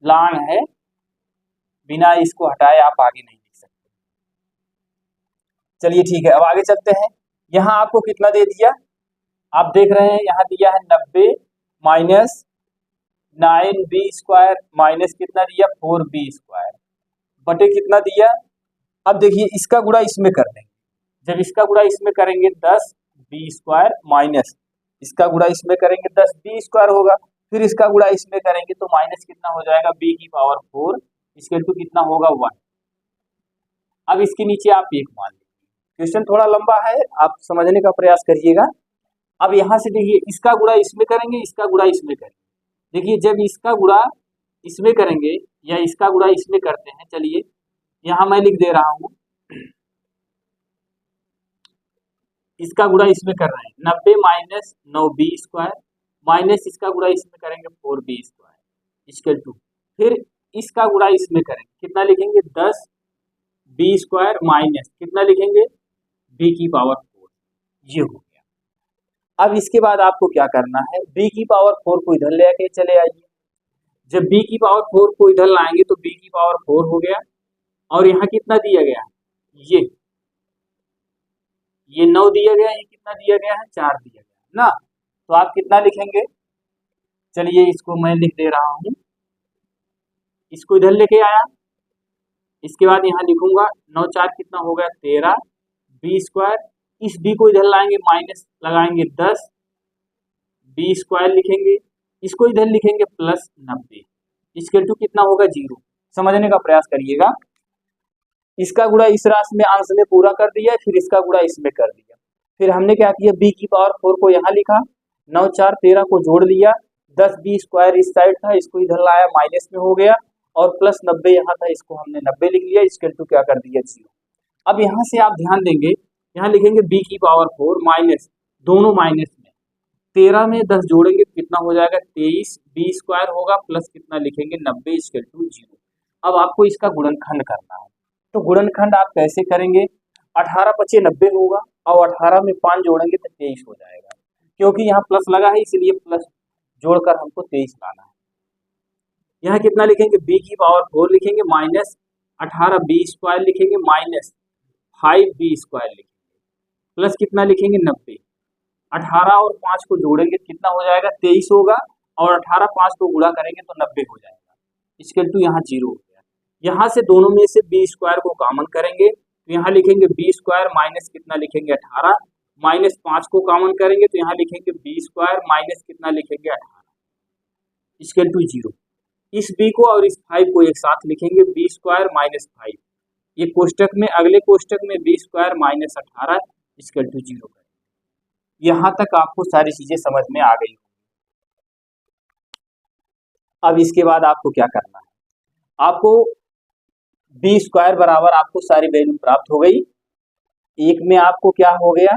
लॉन्ग है, बिना इसको हटाए आप आगे नहीं लिख सकते। चलिए ठीक है, अब आगे चलते हैं। यहाँ आपको कितना दे दिया आप देख रहे हैं, यहाँ दिया है 90 माइनस 9 बी स्क्वायर माइनस कितना दिया 4 बी स्क्वायर बटे कितना दिया। अब देखिए इसका गुणा इसमें कर देंगे, जब इसका गुणा इसमें करेंगे 10 बी स्क्वायर माइनस इसका गुणा इसमें करेंगे 10 बी स्क्वायर होगा, फिर इसका गुणा इसमें करेंगे तो माइनस कितना हो जाएगा बी की पावर 4 इक्वल टू कितना होगा 1। अब इसके नीचे आप 1 मान लीजिए, क्वेश्चन थोड़ा लंबा है, आप समझने का प्रयास करिएगा। अब यहाँ से देखिए इसका गुणा इसमें करेंगे, इसका गुणा इसमें करेंगे, देखिए जब इसका गुणा इसमें करेंगे या इसका गुणा इसमें करते हैं, चलिए यहाँ मैं लिख दे रहा हूँ इसका गुणा इसमें कर रहे हैं 90 माइनस 9b² माइनस इसका गुणा इसमें करेंगे 4b² इक्वल टू फिर इसका गुणा इसमें करेंगे कितना लिखेंगे 10b² माइनस कितना लिखेंगे b की पावर 4। ये हो गया। अब इसके बाद आपको क्या करना है, b की पावर 4 को इधर ले आके चले आइए। जब b की पावर 4 को इधर लाएंगे तो b की पावर 4 हो गया और यहाँ कितना दिया गया है, ये 9 दिया गया है, ये कितना दिया गया है 4 दिया गया है ना। तो आप कितना लिखेंगे, चलिए इसको मैं लिख दे रहा हूँ, इसको इधर लेके आया, इसके बाद यहाँ लिखूंगा 9 4 कितना हो गया 13 b², इस b को इधर लाएंगे माइनस लगाएंगे 10 b² लिखेंगे, इसको इधर लिखेंगे प्लस 90 इक्वल टू कितना होगा 0। समझने का प्रयास करिएगा। इसका गुणा इस राशि में अंश में पूरा कर दिया, फिर इसका गुणा इसमें कर दिया, फिर हमने क्या किया b की पावर 4 को यहाँ लिखा, 9 4 13 को जोड़ लिया, 10 b² इस साइड था, इसको इधर लाया माइनस में हो गया और प्लस 90 यहाँ था, इसको हमने 90 लिख लिया इक्वल टू क्या कर दिया 0। अब यहाँ से आप ध्यान देंगे, यहाँ लिखेंगे b की पावर 4 माइनस दोनों माइनस में 13 में 10 जोड़ेंगे कितना हो जाएगा 23 b² होगा प्लस कितना लिखेंगे 90 इक्वल टू 0। अब आपको इसका गुणनखंड करना है, तो गुणनखंड आप कैसे करेंगे, 18 × 90 होगा और 18 में 5 जोड़ेंगे तो 23 हो जाएगा, क्योंकि यहाँ प्लस लगा है इसलिए प्लस जोड़कर हमको 23 लाना है। यहाँ कितना लिखेंगे b की पावर 4 लिखेंगे माइनस 18 b² लिखेंगे माइनस 5 b² लिखेंगे प्लस कितना लिखेंगे 90, 18 और 5 को जोड़ेंगे कितना हो जाएगा 23 होगा और 18 5 को गुणा करेंगे तो 90 हो जाएगा इक्वल टू यहाँ 0 हो गया। यहाँ से दोनों में से b² को कॉमन करेंगे तो यहाँ लिखेंगे b² माइनस कितना लिखेंगे 18 माइनस 5 को कॉमन करेंगे तो यहाँ लिखेंगे b² माइनस कितना लिखेंगे 18 इक्वल टू 0। इस b को और इस 5 को एक साथ लिखेंगे b² माइनस 5, ये कोष्टक में अगले कोष्टक में b² माइनस 18 इक्वल टू 0 करेंगे। यहाँ तक आपको सारी चीजें समझ में आ गई। अब इसके बाद आपको क्या करना है, आपको b² बराबर आपको सारी वैल्यू प्राप्त हो गई। एक में आपको क्या हो गया,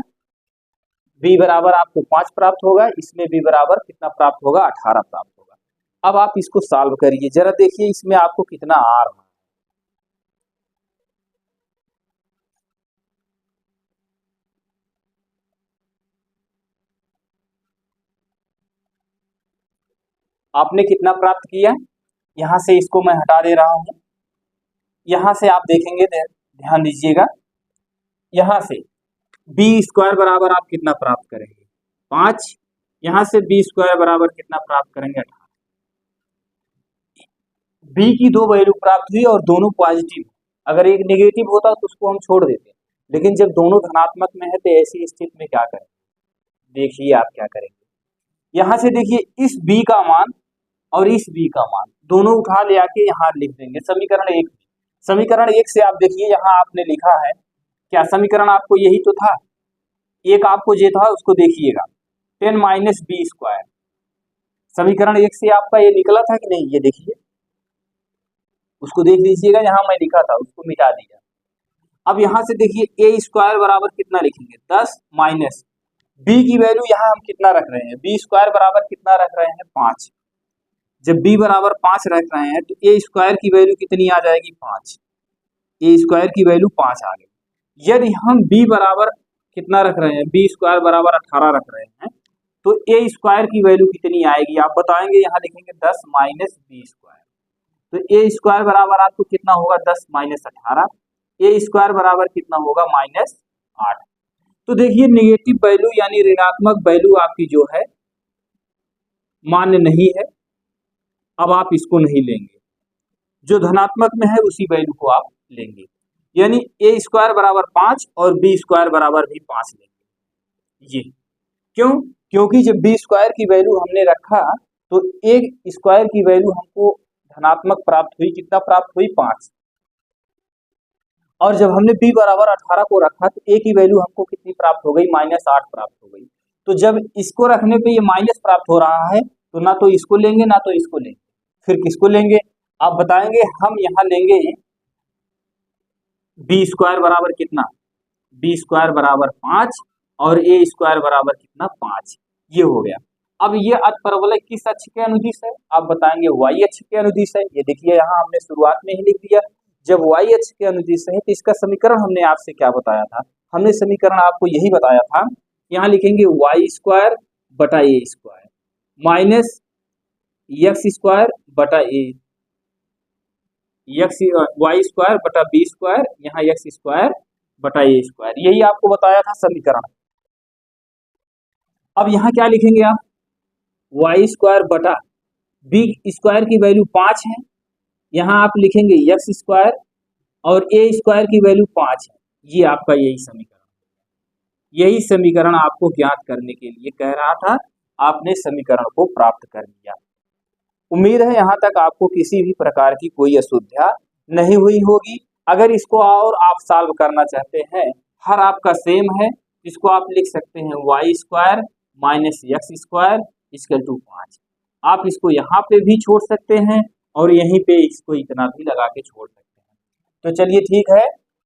b बराबर आपको 5 प्राप्त होगा, इसमें b बराबर कितना प्राप्त होगा 18 प्राप्त होगा। अब आप इसको सॉल्व करिए, जरा देखिए इसमें आपको कितना आ रहा है। आपने कितना प्राप्त किया, यहां से इसको मैं हटा दे रहा हूं, यहां से आप देखेंगे, ध्यान दीजिएगा, यहां से b² बराबर आप कितना प्राप्त करेंगे 5, यहां से b² बराबर कितना प्राप्त करेंगे 18। b की 2 वैल्यू प्राप्त हुई और दोनों पॉजिटिव, अगर एक नेगेटिव होता तो उसको हम छोड़ देते, लेकिन जब दोनों धनात्मक में है तो ऐसी स्थिति में क्या करें, देखिए आप क्या करेंगे। यहां से देखिए इस b का मान और इस b का मान दोनों उठा ले आके यहाँ लिख देंगे समीकरण 1 में। समीकरण 1 से आप देखिए यहाँ आपने लिखा है, क्या समीकरण आपको यही तो था, एक आपको जे था उसको देखिएगा 10 माइनस b², समीकरण 1 से आपका ये निकला था कि नहीं, ये देखिए उसको देख लीजिएगा, यहाँ मैं लिखा था उसको मिटा दिया। अब यहाँ से देखिए a² बराबर कितना लिखेंगे 10 माइनस b की वैल्यू यहाँ हम कितना रख रहे हैं, b² बराबर कितना रख रहे हैं 5, जब b बराबर 5 रख रहे हैं तो a² की वैल्यू कितनी आ जाएगी 5, a² की वैल्यू 5 आ गई। यदि हम b बराबर कितना रख रहे हैं, b² बराबर 18 रख रहे हैं तो a² की वैल्यू कितनी आएगी आप बताएंगे, यहाँ लिखेंगे 10 माइनस b², तो a² बराबर आपको कितना होगा 10 माइनस 18, a² बराबर कितना होगा -8। तो देखिए नेगेटिव वैल्यू यानी ऋणात्मक वैल्यू आपकी जो है मान्य नहीं है, अब आप इसको नहीं लेंगे, जो धनात्मक में है उसी वैल्यू को आप लेंगे, यानी a² बराबर 5 और b² बराबर भी 5 लेंगे। ये क्यों, क्योंकि जब b² की वैल्यू हमने रखा तो a² की वैल्यू हमको धनात्मक प्राप्त हुई, कितना प्राप्त हुई 5, और जब हमने b बराबर 18 को रखा तो a की वैल्यू हमको कितनी प्राप्त हो गई -8 प्राप्त हो गई। तो जब इसको रखने पे ये माइनस प्राप्त हो रहा है तो ना तो इसको लेंगे ना तो इसको लेंगे, फिर किसको लेंगे आप बताएंगे, हम यहाँ लेंगे b² बराबर कितना, b² बराबर 5 और ए स्क्वायर बराबर कितना 5, ये हो गया। अब ये अर्ध परवलय किस अक्ष के अनुदिश है, आप बताएंगे वाई अक्ष के अनुदिश है। ये देखिए यहाँ हमने शुरुआत में ही लिख दिया, जब वाई अक्ष के अनुदिश है तो इसका समीकरण हमने आपसे क्या बताया था, हमने समीकरण आपको यही बताया था, यहाँ लिखेंगे वाई स्क्वायर बटा A square minus X square बटा ए एक्स वाई स्क्वायर बटा बी स्क्वायर, यहाँ एक्स स्क्वायर बटा ए स्क्वायर, यही आपको बताया था समीकरण। अब यहाँ क्या लिखेंगे आप, वाई स्क्वायर बटा बी स्क्वायर की वैल्यू 5 है, यहाँ आप लिखेंगे एक्स स्क्वायर और ए स्क्वायर की वैल्यू 5 है, ये आपका यही समीकरण, यही समीकरण आपको ज्ञात करने के लिए कह रहा था, आपने समीकरण को प्राप्त कर लिया। उम्मीद है यहाँ तक आपको किसी भी प्रकार की कोई असुविधा नहीं हुई होगी। अगर इसको और आप सॉल्व करना चाहते हैं, हर आपका सेम है, इसको आप लिख सकते हैं Y square minus X square equal to 5। आप इसको यहाँ पे भी छोड़ सकते हैं और यहीं पे इसको इतना भी लगा के छोड़ सकते हैं। तो चलिए ठीक है,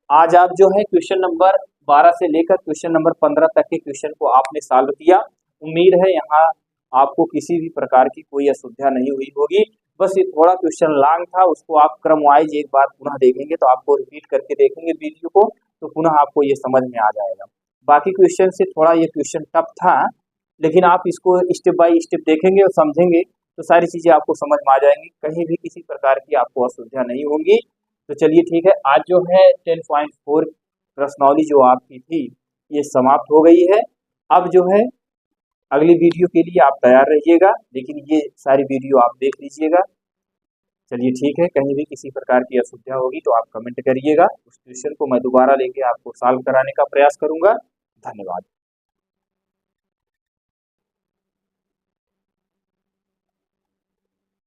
आज आप जो है क्वेश्चन नंबर 12 से लेकर क्वेश्चन नंबर 15 तक के क्वेश्चन को आपने सॉल्व किया। उम्मीद है यहाँ आपको किसी भी प्रकार की कोई असुविधा नहीं हुई होगी। बस ये थोड़ा क्वेश्चन लॉन्ग था, उसको आप क्रम वाइज एक बार पुनः देखेंगे तो आपको रिपीट करके देखेंगे वीडियो को, तो पुनः आपको ये समझ में आ जाएगा। बाकी क्वेश्चन से थोड़ा ये क्वेश्चन टफ था, लेकिन आप इसको स्टेप बाय स्टेप देखेंगे और समझेंगे तो सारी चीज़ें आपको समझ में आ जाएंगी, कहीं भी किसी प्रकार की आपको असुविधा नहीं होंगी। तो चलिए ठीक है, आज जो है 10.4 प्रश्नावली जो आपकी थी ये समाप्त हो गई है। अब जो है अगली वीडियो के लिए आप तैयार रहिएगा, लेकिन ये सारी वीडियो आप देख लीजिएगा। चलिए ठीक है, कहीं भी किसी प्रकार की असुविधा होगी तो आप कमेंट करिएगा, उस क्वेश्चन को मैं दोबारा लेके आपको सॉल्व कराने का प्रयास करूंगा। धन्यवाद।